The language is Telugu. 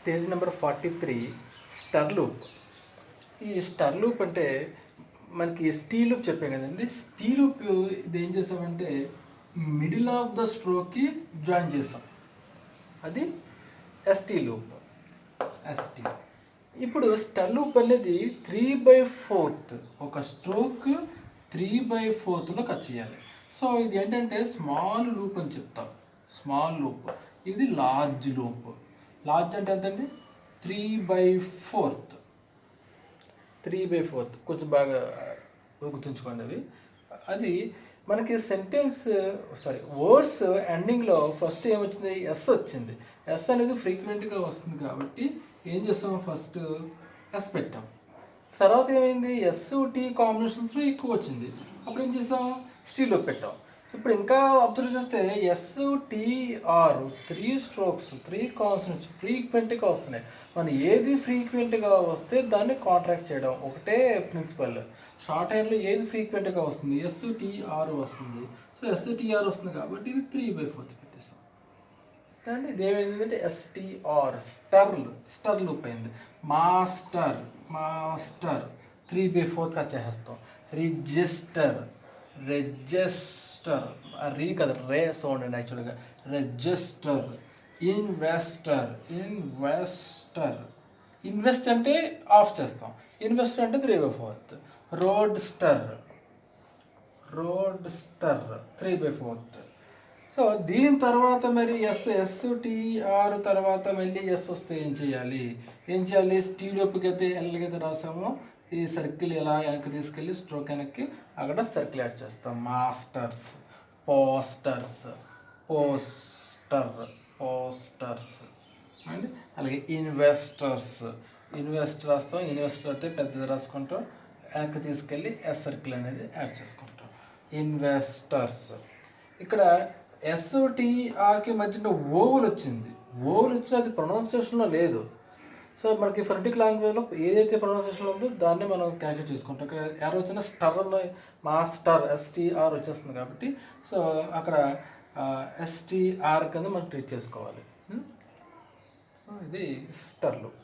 Page number 43 స్టర్ loop. ఈ స్టర్ లూప్ అంటే మనకి స్టీ లూప్ చెప్పాం కదండి. స్టీ లూప్ ఇది ఏం చేసామంటే మిడిల్ ఆఫ్ ద స్ట్రోక్కి జాయిన్ చేసాం, అది ఎస్టీ లూప్. ఎస్టీ. ఇప్పుడు స్టర్ లూప్ అనేది 3/4 ఒక స్ట్రోక్ 3/4లో కట్ చేయాలి. సో ఇది ఏంటంటే స్మాల్ లూప్ అని చెప్తాం. Small loop. ఇది లార్జ్ లూప్. లార్జ్ అంటే ఎంతండి? 3/4. 3/4 కొంచెం బాగా గుర్తుంచుకోండి అవి. అది మనకి వర్డ్స్ ఎండింగ్లో ఫస్ట్ ఏమొచ్చింది? ఎస్ వచ్చింది. ఎస్ అనేది ఫ్రీక్వెంట్గా వస్తుంది కాబట్టి ఏం చేస్తాం? ఫస్ట్ ఎస్ పెట్టాం. తర్వాత ఏమైంది? ఎస్ టీ కాంబినేషన్స్లో ఎక్కువ వచ్చింది, అప్పుడు ఏం చేసాం? స్టీలో పెట్టాం. ఇప్పుడు ఇంకా అబ్జర్వ్ చేస్తే ఎస్ టీఆర్ 3 స్ట్రోక్స్ 3 కాన్సనెంట్స్ ఫ్రీక్వెంట్గా వస్తున్నాయి. మనం ఏది ఫ్రీక్వెంట్గా వస్తే దాన్ని కాంట్రాక్ట్ చేయడం ఒకటే ప్రిన్సిపల్. షార్ట్ హ్యాండ్లో ఏది ఫ్రీక్వెంట్గా వస్తుంది? ఎస్ టీఆర్ వస్తుంది. సో ఎస్ టీఆర్ వస్తుంది కాబట్టి ఇది 3/4 పెట్టేస్తాం. అండ్ ఇది ఏమైందంటే ఎస్టీఆర్ స్టర్ లూప్ అయింది. మాస్టర్ 3/4 కట్ చేసేస్తాం. రిజిస్టర్ రీ కదా, రే సౌండ్ అండి యాక్చువల్గా. రిజిస్టర్. ఇన్వెస్ట్ అంటే ఆఫ్ చేస్తాం. ఇన్వెస్టర్ అంటే 3/4. రోడ్స్టర్ 3/4. సో దీని తర్వాత మరి ఎస్టీఆర్ తర్వాత మళ్ళీ ఎస్ వస్తే ఏం చేయాలి? స్టీలోపుకి అయితే ఎల్గైతే రాసామో ఈ సర్కిల్ ఇలా వెనక్కి తీసుకెళ్ళి స్ట్రోక్ వెనక్కి అక్కడ సర్కిల్ యాడ్ చేస్తాం. మాస్టర్స్, పోస్టర్స్ అండ్ అలాగే ఇన్వెస్టర్ రాస్తాం. ఇన్వెస్టర్ అయితే పెద్దది రాసుకుంటాం, వెనక్కి తీసుకెళ్ళి ఎస్ సర్కిల్ అనేది యాడ్ చేసుకుంటాం. ఇన్వెస్టర్స్. ఇక్కడ ఎస్టీఆర్కి మధ్యన ఓవల్ వచ్చింది. అది ప్రొనౌన్సియేషన్లో లేదు. సో మనకి ఫొనెటిక్ లాంగ్వేజ్లో ఏదైతే ప్రొనౌన్సియేషన్ ఉందో దాన్ని మనం క్యాల్కులేట్ చేసుకుంటాం. ఇక్కడ ఎవరు వచ్చిన మాస్టర్ ఎస్టీఆర్ వచ్చేస్తుంది కాబట్టి సో అక్కడ ఎస్టీఆర్ కింద మనం ట్రీట్ చేసుకోవాలి. సో ఇది స్టర్ లూప్.